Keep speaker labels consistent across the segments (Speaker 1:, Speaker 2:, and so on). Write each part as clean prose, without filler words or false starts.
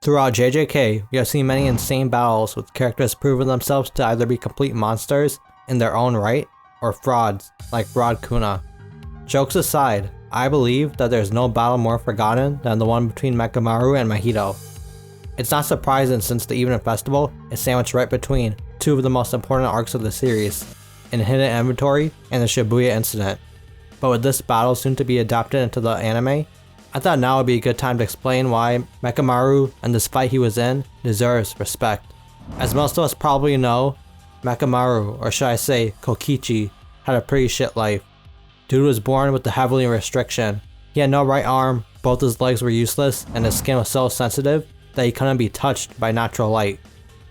Speaker 1: Throughout JJK, we have seen many insane battles with characters proving themselves to either be complete monsters in their own right, or frauds, like Fraud Kuna. Jokes aside, I believe that there's no battle more forgotten than the one between Mechamaru and Mahito. It's not surprising since the Evening Festival is sandwiched right between two of the most important arcs of the series, in Hidden Inventory and the Shibuya Incident. But with this battle soon to be adapted into the anime, I thought now would be a good time to explain why Mechamaru and this fight he was in deserves respect. As most of us probably know, Mechamaru, or should I say Kokichi, had a pretty shit life. Dude was born with the heavily restriction. He had no right arm, both his legs were useless, and his skin was so sensitive that he couldn't be touched by natural light.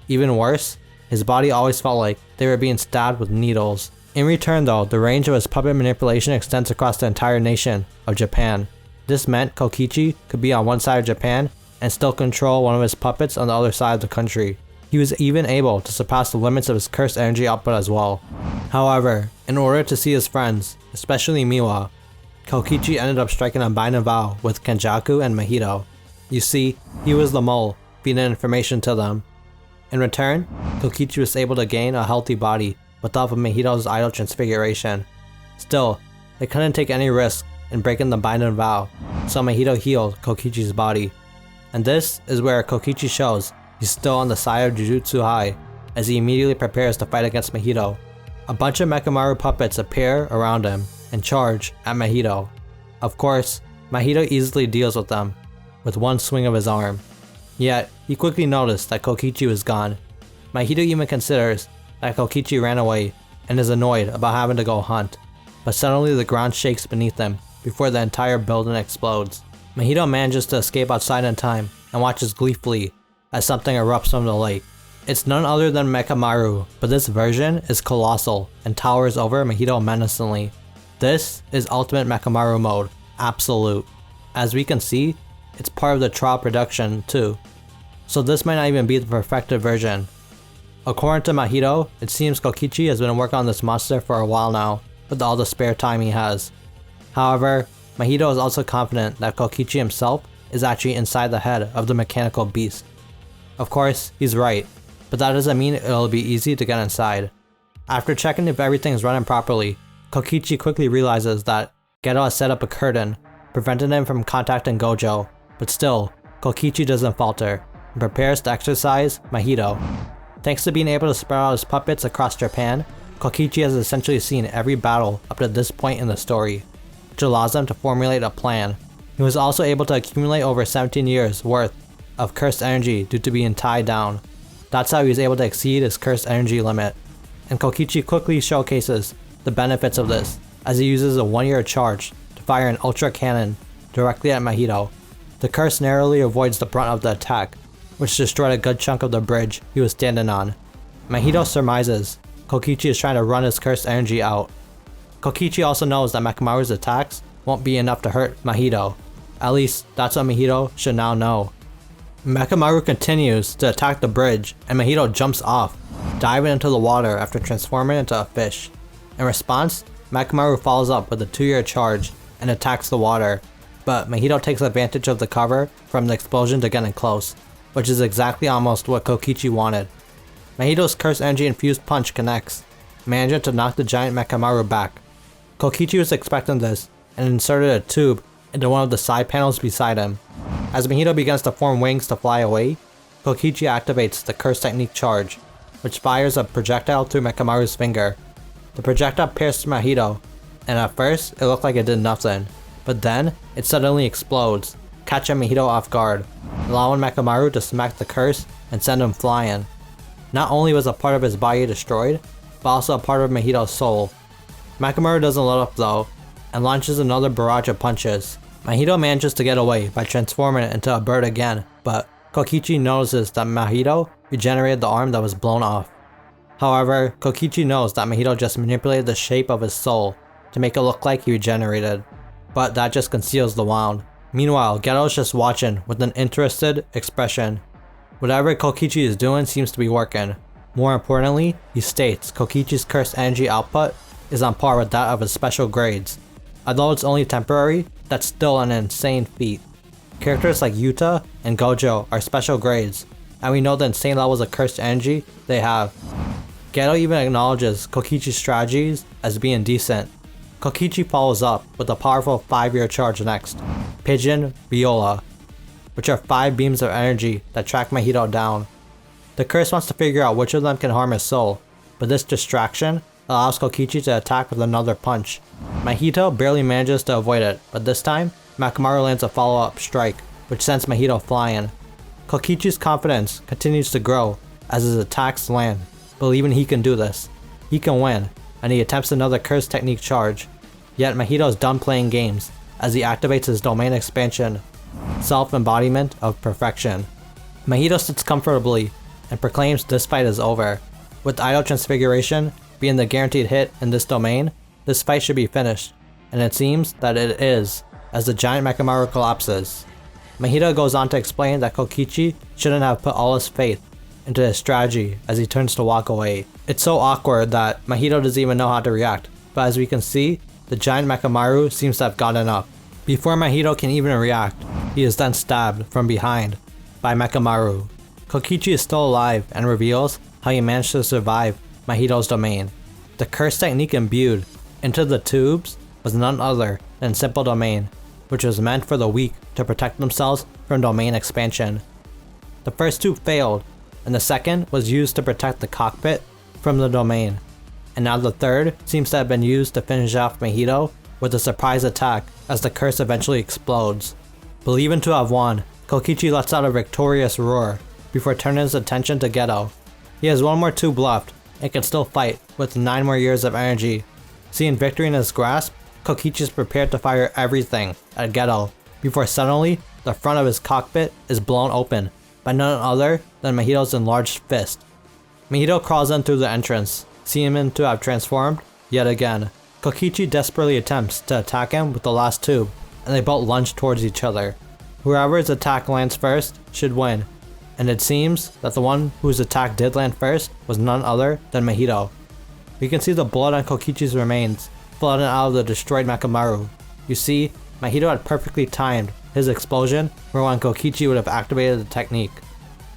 Speaker 1: Even worse, his body always felt like they were being stabbed with needles. In return though, the range of his puppet manipulation extends across the entire nation of Japan. This meant Kokichi could be on one side of Japan and still control one of his puppets on the other side of the country. He was even able to surpass the limits of his cursed energy output as well. However, in order to see his friends, especially Miwa, Kokichi ended up striking a binding vow with Kenjaku and Mahito. You see, he was the mole, feeding information to them. In return, Kokichi was able to gain a healthy body without Mahito's idol transfiguration. Still, they couldn't take any risk in breaking the binding vow, so Mahito healed Kokichi's body. And this is where Kokichi shows he's still on the side of Jujutsu High, as he immediately prepares to fight against Mahito. A bunch of Mechamaru puppets appear around him and charge at Mahito. Of course, Mahito easily deals with them, with one swing of his arm. Yet, he quickly noticed that Kokichi was gone. Mahito even considers that Kokichi ran away and is annoyed about having to go hunt, but suddenly the ground shakes beneath him before the entire building explodes. Mahito manages to escape outside in time and watches gleefully as something erupts from the lake. It's none other than Mechamaru, but this version is colossal and towers over Mahito menacingly. This is Ultimate Mechamaru mode, absolute. As we can see, it's part of the trial production too, so this might not even be the perfected version. According to Mahito, it seems Kokichi has been working on this monster for a while now, with all the spare time he has. However, Mahito is also confident that Kokichi himself is actually inside the head of the mechanical beast. Of course, he's right, but that doesn't mean it'll be easy to get inside. After checking if everything's running properly, Kokichi quickly realizes that Geto has set up a curtain, preventing him from contacting Gojo, but still, Kokichi doesn't falter, and prepares to exercise Mahito. Thanks to being able to spread out his puppets across Japan, Kokichi has essentially seen every battle up to this point in the story, which allows him to formulate a plan. He was also able to accumulate over 17 years worth of cursed energy due to being tied down. That's how he was able to exceed his cursed energy limit. And Kokichi quickly showcases the benefits of this, as he uses a 1-year charge to fire an ultra cannon directly at Mahito. The curse narrowly avoids the brunt of the attack, which destroyed a good chunk of the bridge he was standing on. Mahito surmises Kokichi is trying to run his cursed energy out. Kokichi also knows that Mechamaru's attacks won't be enough to hurt Mahito. At least, that's what Mahito should now know. Mechamaru continues to attack the bridge, and Mahito jumps off, diving into the water after transforming into a fish. In response, Mechamaru follows up with a 2-year charge and attacks the water, but Mahito takes advantage of the cover from the explosion to get in close, which is exactly almost what Kokichi wanted. Mahito's cursed energy infused punch connects, managing to knock the giant Mechamaru back. Kokichi was expecting this and inserted a tube into one of the side panels beside him. As Mahito begins to form wings to fly away, Kokichi activates the curse technique charge, which fires a projectile through Mechamaru's finger. The projectile pierced Mahito, and at first it looked like it did nothing, but then it suddenly explodes, catching Mahito off guard, allowing Mechamaru to smack the curse and send him flying. Not only was a part of his body destroyed, but also a part of Mahito's soul. Mechamaru doesn't let up though, and launches another barrage of punches. Mahito manages to get away by transforming it into a bird again, but Kokichi notices that Mahito regenerated the arm that was blown off. However, Kokichi knows that Mahito just manipulated the shape of his soul to make it look like he regenerated, but that just conceals the wound. Meanwhile, Geto is just watching with an interested expression. Whatever Kokichi is doing seems to be working. More importantly, he states Kokichi's cursed energy output is on par with that of his special grades. Although it's only temporary, that's still an insane feat. Characters like Yuta and Gojo are special grades, and we know the insane levels of cursed energy they have. Geto even acknowledges Kokichi's strategies as being decent. Kokichi follows up with a powerful 5-year charge next, Pigeon Viola, which are 5 beams of energy that track Mahito down. The curse wants to figure out which of them can harm his soul, but this distraction allows Kokichi to attack with another punch. Mahito barely manages to avoid it, but this time, Mechamaru lands a follow-up strike, which sends Mahito flying. Kokichi's confidence continues to grow as his attacks land, believing he can do this. He can win, and he attempts another curse technique charge. Yet Mahito's done playing games as he activates his domain expansion, self-embodiment of perfection. Mahito sits comfortably and proclaims this fight is over. With Idol Transfiguration being the guaranteed hit in this domain, this fight should be finished, and it seems that it is, as the giant Mechamaru collapses. Mahito goes on to explain that Kokichi shouldn't have put all his faith into his strategy as he turns to walk away. It's so awkward that Mahito doesn't even know how to react, but as we can see, the giant Mechamaru seems to have gotten up. Before Mahito can even react, he is then stabbed from behind by Mechamaru. Kokichi is still alive and reveals how he managed to survive Mahito's domain. The curse technique imbued into the tubes was none other than Simple Domain, which was meant for the weak to protect themselves from domain expansion. The first tube failed, and the second was used to protect the cockpit from the domain, and now the third seems to have been used to finish off Mahito with a surprise attack as the curse eventually explodes. Believing to have won, Kokichi lets out a victorious roar before turning his attention to Geto. He has one more tube left and can still fight with 9 more years of energy. Seeing victory in his grasp, Kokichi is prepared to fire everything at Geto before suddenly the front of his cockpit is blown open by none other than Mahito's enlarged fist. Mahito crawls in through the entrance, seeing him to have transformed yet again. Kokichi desperately attempts to attack him with the last tube, and they both lunge towards each other. Whoever's attack lands first should win, and it seems that the one whose attack did land first was none other than Mahito. We can see the blood on Kokichi's remains flooding out of the destroyed Mechamaru. You see, Mahito had perfectly timed his explosion for when Kokichi would have activated the technique.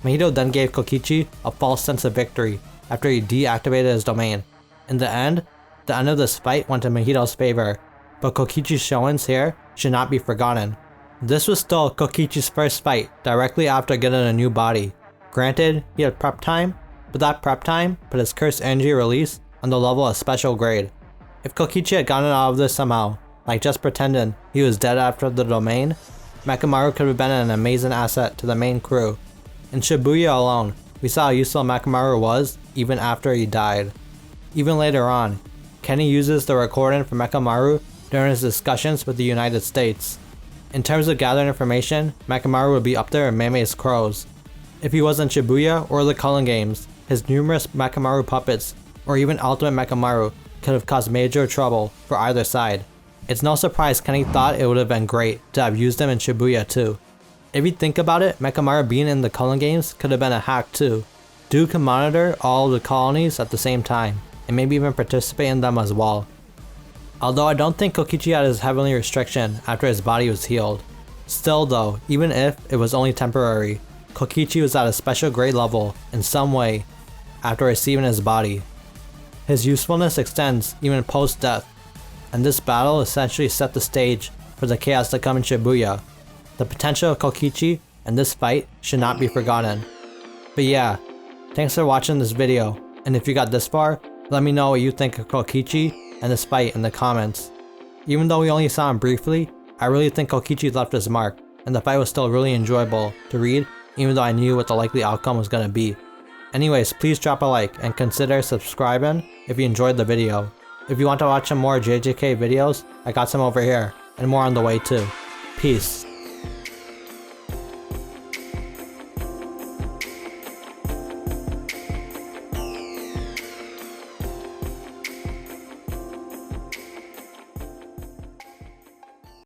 Speaker 1: Mahito then gave Kokichi a false sense of victory after he deactivated his domain. In the end of this fight went in Mahito's favor, but Kokichi's showings here should not be forgotten. This was still Kokichi's first fight directly after getting a new body. Granted, he had prep time, but that prep time put his cursed energy release on the level of special grade. If Kokichi had gotten out of this somehow, like just pretending he was dead after the domain, Mechamaru could have been an amazing asset to the main crew. In Shibuya alone, we saw how useful Mechamaru was even after he died. Even later on, Kenny uses the recording from Mechamaru during his discussions with the United States. In terms of gathering information, Mechamaru would be up there in Meimei's crows. If he was in Shibuya or the Culling Games, his numerous Mechamaru puppets, or even Ultimate Mechamaru, could have caused major trouble for either side. It's no surprise Kenny thought it would have been great to have used him in Shibuya too. If you think about it, Mechamaru being in the Culling Games could have been a hack too. Dude can monitor all of the colonies at the same time, and maybe even participate in them as well. Although I don't think Kokichi had his heavenly restriction after his body was healed. Still though, even if it was only temporary, Kokichi was at a special grade level in some way after receiving his body. His usefulness extends even post-death, and this battle essentially set the stage for the chaos to come in Shibuya. The potential of Kokichi and this fight should not be forgotten. But yeah, thanks for watching this video, and if you got this far, let me know what you think of Kokichi and this fight in the comments. Even though we only saw him briefly, I really think Kokichi left his mark, and the fight was still really enjoyable to read even though I knew what the likely outcome was going to be. Anyways, please drop a like and consider subscribing if you enjoyed the video. If you want to watch some more JJK videos, I got some over here, and more on the way too. Peace.